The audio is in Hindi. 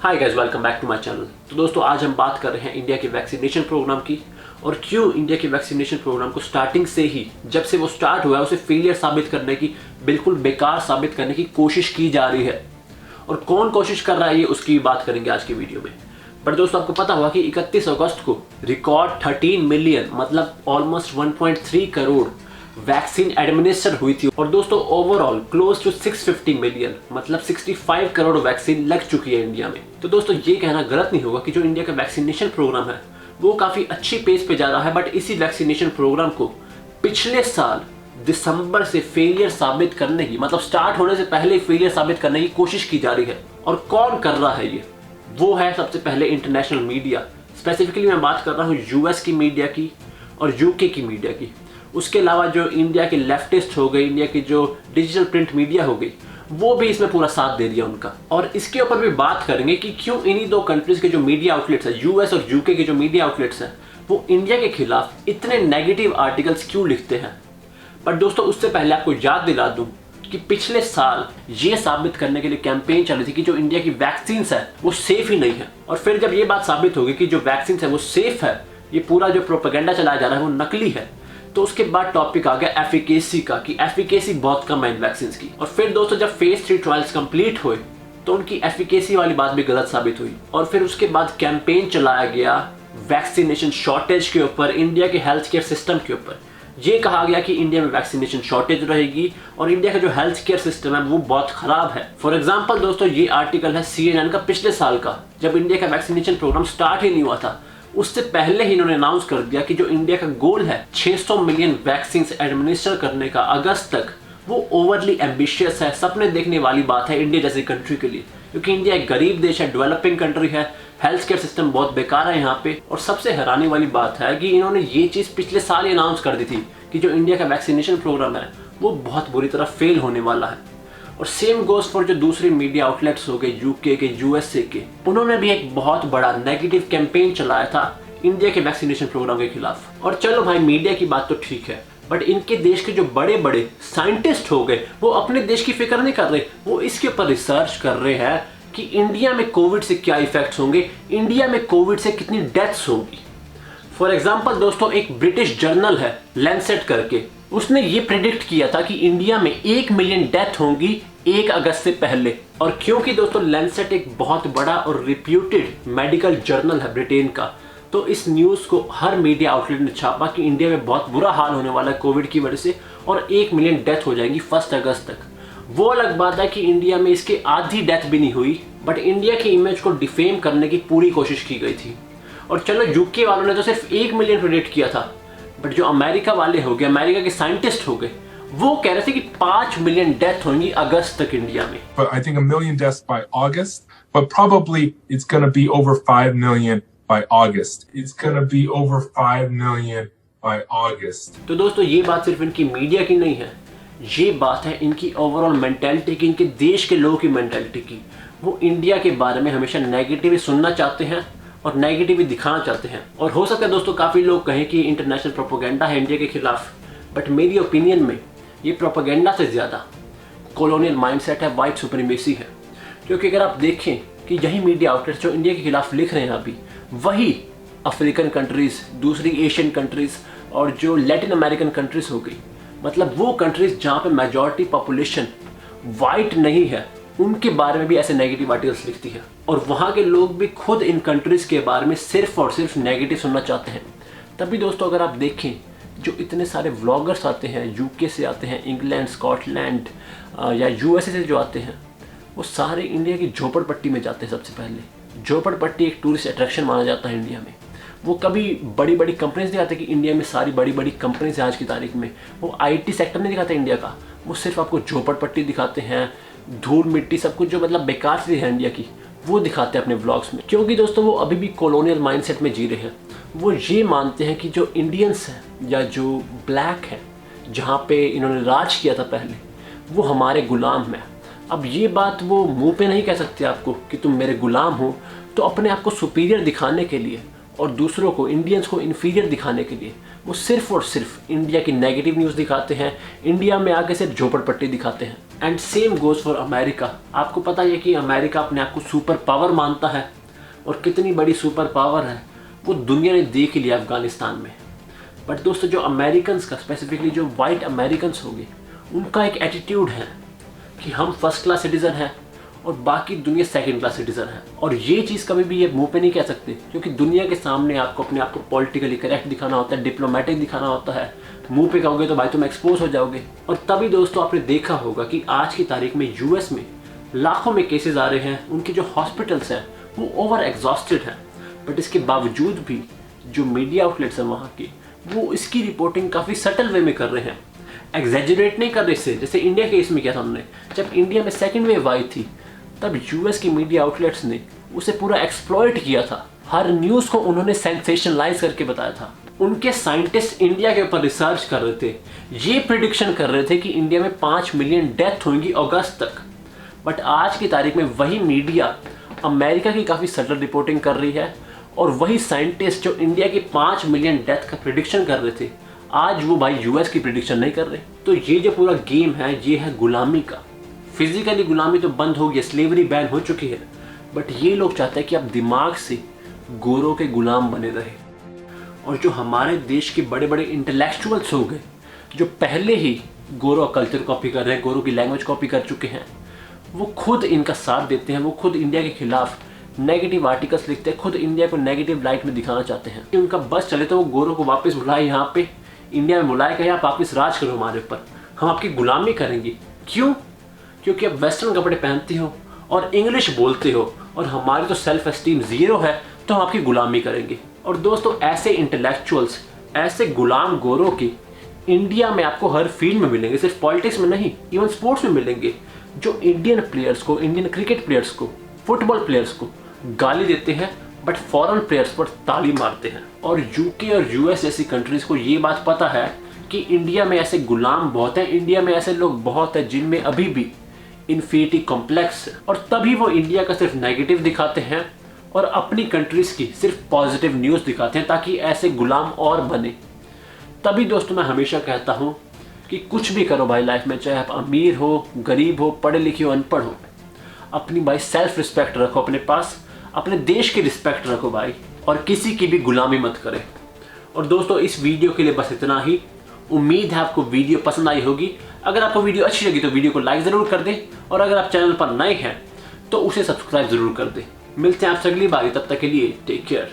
Hi guys, welcome back to my channel. तो दोस्तों, आज हम बात कर रहे हैं इंडिया के वैक्सीनेशन प्रोग्राम की और क्यों इंडिया के वैक्सीनेशन प्रोग्राम को स्टार्टिंग से ही, जब से वो स्टार्ट हुआ है, उसे फेलियर साबित करने की, बिल्कुल बेकार साबित करने की कोशिश की जा रही है। और कौन कोशिश कर रहा है, ये उसकी बात करेंगे आज की वीडियो में। बट दोस्तों, आपको पता होगा कि 31 अगस्त को रिकॉर्ड 13 मिलियन मतलब ऑलमोस्ट 1.3 करोड़ वैक्सीन एडमिनिस्टर हुई थी। और दोस्तों, ओवरऑल क्लोज टू 650 मिलियन मतलब 65 करोड़ वैक्सीन लग चुकी है इंडिया में। तो दोस्तों, ये कहना गलत नहीं होगा कि जो इंडिया का वैक्सीनेशन प्रोग्राम है वो काफी अच्छी पेस पे जा रहा है। बट इसी वैक्सीनेशन प्रोग्राम को पिछले साल दिसंबर से फेलियर साबित करने की, मतलब स्टार्ट होने से पहले फेलियर साबित करने की कोशिश की जा रही है। और कौन कर रहा है ये? वो है सबसे पहले इंटरनेशनल मीडिया। स्पेसिफिकली मैं बात कर रहा हूँ यूएस की मीडिया की और यूके की मीडिया की। उसके अलावा जो इंडिया के लेफ्टिस्ट हो गए, इंडिया की जो डिजिटल प्रिंट मीडिया हो गई, वो भी इसमें पूरा साथ दे दिया उनका। और इसके ऊपर भी बात करेंगे कि क्यों इन्हीं दो कंट्रीज के जो मीडिया आउटलेट्स है, यूएस और यूके के जो मीडिया आउटलेट्स हैं, वो इंडिया के खिलाफ इतने नेगेटिव आर्टिकल्स क्यों लिखते हैं। बट दोस्तों, उससे पहले आपको याद दिला दूं कि पिछले साल ये साबित करने के लिए कैंपेन चली थी कि जो इंडिया की वैक्सीन है वो सेफ ही नहीं है। और फिर जब ये बात साबित होगी कि जो वैक्सीन है वो सेफ है, ये पूरा जो प्रोपेगेंडा चलाया जा रहा है वो नकली है, तो उसके बाद टॉपिक आ गया एफिकेसी का, कि एफिकेसी बहुत कम है इन वैक्सीन की। और फिर दोस्तों, जब फेज 3 ट्रायल्स कंप्लीट हुए तो उनकी एफिकेसी वाली बात भी गलत साबित हुई। और फिर उसके बाद कैंपेन चलाया गया वैक्सीनेशन शॉर्टेज के ऊपर, इंडिया के हेल्थ केयर सिस्टम के ऊपर। ये कहा गया कि इंडिया में वैक्सीनेशन शॉर्टेज रहेगी और इंडिया का जो हेल्थ केयर सिस्टम है वो बहुत खराब है। फॉर एग्जांपल दोस्तों, ये आर्टिकल है CNN का पिछले साल का, जब इंडिया का वैक्सीनेशन प्रोग्राम स्टार्ट ही नहीं हुआ था। उससे पहले ही इन्होंने अनाउंस कर दिया कि जो इंडिया का गोल है 600 मिलियन वैक्सीन एडमिनिस्टर करने का अगस्त तक, वो ओवरली एम्बिशियस है, सपने देखने वाली बात है इंडिया जैसी कंट्री के लिए। क्योंकि इंडिया एक गरीब देश है, डेवलपिंग कंट्री है, हेल्थ केयर सिस्टम बहुत बेकार है यहाँ पे। और सबसे हैरानी वाली बात है कि इन्होंने ये चीज पिछले साल ही अनाउंस कर दी थी कि जो इंडिया का वैक्सीनेशन प्रोग्राम है वो बहुत बुरी तरह फेल होने वाला है। और सेम गोज फॉर जो दूसरे मीडिया आउटलेट्स हो गए, यूके के, यूएसए के, उन्होंने भी एक बहुत बड़ा नेगेटिव कैंपेन चलाया था इंडिया के वैक्सीनेशन प्रोग्राम के खिलाफ। और चलो भाई, मीडिया की बात तो ठीक है, बट इनके देश के जो बड़े बड़े साइंटिस्ट हो गए वो अपने देश की फिक्र नहीं कर रहे, वो इसके ऊपर रिसर्च कर रहे हैं कि इंडिया में कोविड से क्या इफेक्ट्स होंगे, इंडिया में कोविड से कितनी डेथ्स होंगी। फॉर एग्जाम्पल दोस्तों, एक ब्रिटिश जर्नल है लैंसेट करके, उसने ये प्रेडिक्ट किया था कि इंडिया में 1 मिलियन डेथ होंगी 1 अगस्त से पहले। और क्योंकि दोस्तों लैंसेट एक बहुत बड़ा और रिप्यूटेड मेडिकल जर्नल है ब्रिटेन का, तो इस न्यूज़ को हर मीडिया आउटलेट ने छापा कि इंडिया में बहुत बुरा हाल होने वाला है कोविड की वजह से और 1 मिलियन डेथ हो जाएंगी 1 अगस्त तक। वो अलग बात है कि इंडिया में इसके आधी डेथ भी नहीं हुई, बट इंडिया की इमेज को डिफेम करने की पूरी कोशिश की गई थी। और चलो, यूके वालों ने तो सिर्फ 1 मिलियन प्रेडिक्ट किया था, बट जो अमेरिका वाले हो गए, अमेरिका के साइंटिस्ट हो गए, वो कह रहे थे कि 5 मिलियन डेथ होंगी अगस्त तक इंडिया में। But I think 1 million deaths by August, but probably it's going to be over 5 million by August. It's going to be over 5 million by August. तो दोस्तों, ये बात सिर्फ इनकी मीडिया की नहीं है, ये बात है इनकी ओवरऑल मेंटालिटी की, इनके देश के लोगों की मेंटालिटी की। वो इंडिया के बारे में हमेशा नेगेटिव ही सुनना चाहते हैं और नेगेटिव ही दिखाना चाहते हैं। और हो सकता है दोस्तों काफ़ी लोग कहें कि इंटरनेशनल प्रोपेगेंडा है इंडिया के खिलाफ, बट मेरी ओपिनियन में ये प्रोपेगेंडा से ज़्यादा कॉलोनियल माइंडसेट है, वाइट सुप्रीमेसी है। क्योंकि अगर आप देखें कि यही मीडिया आउटलेट्स जो इंडिया के खिलाफ लिख रहे हैं अभी, वही अफ्रीकन कंट्रीज़, दूसरी एशियन कंट्रीज़ और जो लैटिन अमेरिकन कंट्रीज़ हो गई, मतलब वो कंट्रीज़ जहाँ पे मेजॉरिटी पॉपुलेशन वाइट नहीं है, उनके बारे में भी ऐसे नेगेटिव आर्टिकल्स लिखती है। और वहाँ के लोग भी खुद इन कंट्रीज़ के बारे में सिर्फ और सिर्फ नेगेटिव सुनना चाहते हैं। तभी दोस्तों, अगर आप देखें जो इतने सारे व्लॉगर्स आते हैं, यूके से आते हैं, इंग्लैंड, स्कॉटलैंड या यूएसए से जो आते हैं, वो सारे इंडिया की झोपड़पट्टी में जाते हैं। सबसे पहले झोपड़पट्टी एक टूरिस्ट अट्रैक्शन माना जाता है इंडिया में। वो कभी बड़ी बड़ी कंपनीज दिखाते कि इंडिया में सारी बड़ी बड़ी कंपनीज हैं आज की तारीख में, वो आईटी सेक्टर नहीं दिखाते इंडिया का, वो सिर्फ आपको झोपड़पट्टी दिखाते हैं, धूल मिट्टी सब कुछ जो मतलब बेकार चीज़ है इंडिया की, वो दिखाते हैं अपने व्लॉग्स में। क्योंकि दोस्तों वो अभी भी कॉलोनियल माइंडसेट में जी रहे हैं। वो ये मानते हैं कि जो इंडियंस हैं या जो ब्लैक है, जहाँ पे इन्होंने राज किया था पहले, वो हमारे गुलाम हैं। अब ये बात वो मुंह पे नहीं कह सकते आपको कि तुम मेरे गुलाम हो, तो अपने आप को सुपीरियर दिखाने के लिए और दूसरों को, इंडियंस को इन्फीरियर दिखाने के लिए वो सिर्फ और सिर्फ इंडिया की नेगेटिव न्यूज़ दिखाते हैं, इंडिया में आके सिर्फ झोपड़पट्टी दिखाते हैं। And same goes for America. आपको पता है कि अमेरिका अपने आप को सुपर पावर मानता है, और कितनी बड़ी सुपर पावर है वो दुनिया ने देख ही लिया अफगानिस्तान में। बट दोस्तों, जो अमेरिकन्स का, स्पेसिफिकली जो वाइट अमेरिकन्स होंगे, उनका एक एटीट्यूड है कि हम फर्स्ट क्लास सिटीज़न हैं और बाकी दुनिया सेकंड क्लास सिटीज़न है। और ये चीज़ कभी भी ये मुंह पे नहीं कह सकते, क्योंकि दुनिया के सामने आपको अपने आप को पॉलिटिकली करेक्ट दिखाना होता है, डिप्लोमेटिक दिखाना होता है। मुंह पे कहोगे तो भाई तुम एक्सपोज हो जाओगे। और तभी दोस्तों आपने देखा होगा कि आज की तारीख में यूएस में लाखों में केसेस आ रहे हैं, उनके जो हॉस्पिटल्स हैं वो ओवर एग्जॉस्टेड हैं। बट इसके बावजूद भी जो मीडिया आउटलेट्स हैं वहाँ की, वो इसकी रिपोर्टिंग काफ़ी सटल वे में कर रहे हैं, एग्जैजरेट नहीं कर रहे इससे। जैसे इंडिया के इसमें क्या था, उन्होंने जब इंडिया में सेकेंड वेव आई थी तब यूएस की मीडिया आउटलेट्स ने उसे पूरा एक्सप्लॉइट किया था। हर न्यूज़ को उन्होंने सेंसेशनलाइज करके बताया था। उनके साइंटिस्ट इंडिया के ऊपर रिसर्च कर रहे थे, ये प्रिडिक्शन कर रहे थे कि इंडिया में 5 मिलियन डेथ होंगी अगस्त तक। बट आज की तारीख में वही मीडिया अमेरिका की काफ़ी सटल रिपोर्टिंग कर रही है, और वही साइंटिस्ट जो इंडिया की 5 मिलियन डेथ का प्रिडिक्शन कर रहे थे, आज वो भाई यूएस की प्रिडिक्शन नहीं कर रहे। तो ये जो पूरा गेम है, ये है गुलामी का। फिजिकली गुलामी तो बंद हो गई, स्लेवरी बैन हो चुकी है, बट ये लोग चाहते हैं कि आप दिमाग से गोरों के गुलाम बने रहे। और जो हमारे देश के बड़े बड़े इंटेलेक्चुअल्स हो गए, जो पहले ही गोरों का कल्चर कॉपी कर रहे हैं, गोरों की लैंग्वेज कॉपी कर चुके हैं, वो खुद इनका साथ देते हैं, वो खुद इंडिया के खिलाफ नेगेटिव आर्टिकल्स लिखते हैं, खुद इंडिया को नेगेटिव लाइट में दिखाना चाहते हैं कि उनका बस चले तो वो गोरों को वापस बुलाए यहाँ पे इंडिया में, बुलाए कहे आप वापस राज करो हमारे ऊपर, हम आपकी गुलामी करेंगे। क्यों? क्योंकि आप वेस्टर्न कपड़े पहनते हो और इंग्लिश बोलते हो और हमारी तो सेल्फ एस्टीम ज़ीरो है, तो हम आपकी गुलामी करेंगे। और दोस्तों, ऐसे इंटेलेक्चुअल्स, ऐसे गुलाम गोरों की इंडिया में आपको हर फील्ड में मिलेंगे, सिर्फ पॉलिटिक्स में नहीं, इवन स्पोर्ट्स में मिलेंगे, जो इंडियन प्लेयर्स को, इंडियन क्रिकेट प्लेयर्स को, फुटबॉल प्लेयर्स को गाली देते हैं, बट फॉरेन प्लेयर्स पर ताली मारते हैं। और यूके और यूएस जैसी कंट्रीज़ को ये बात पता है कि इंडिया में ऐसे गुलाम बहुत हैं, इंडिया में ऐसे लोग बहुत हैं जिनमें अभी भी इन्फीरिटी कॉम्प्लेक्स है, और तभी वो इंडिया का सिर्फ नेगेटिव दिखाते हैं और अपनी कंट्रीज़ की सिर्फ पॉजिटिव न्यूज़ दिखाते हैं, ताकि ऐसे गुलाम और बने। तभी दोस्तों मैं हमेशा कहता हूँ कि कुछ भी करो भाई लाइफ में, चाहे आप अमीर हो, गरीब हो, पढ़े लिखे हो, अनपढ़ हो, अपनी भाई सेल्फ रिस्पेक्ट रखो अपने पास, अपने देश की रिस्पेक्ट रखो भाई, और किसी की भी गुलामी मत करें। और दोस्तों, इस वीडियो के लिए बस इतना ही। उम्मीद है आपको वीडियो पसंद आई होगी। अगर आपको वीडियो अच्छी लगी तो वीडियो को लाइक ज़रूर कर दें, और अगर आप चैनल पर नए हैं तो उसे सब्सक्राइब ज़रूर कर दें। मिलते हैं आपसे अगली बार, तब तक के लिए टेक केयर।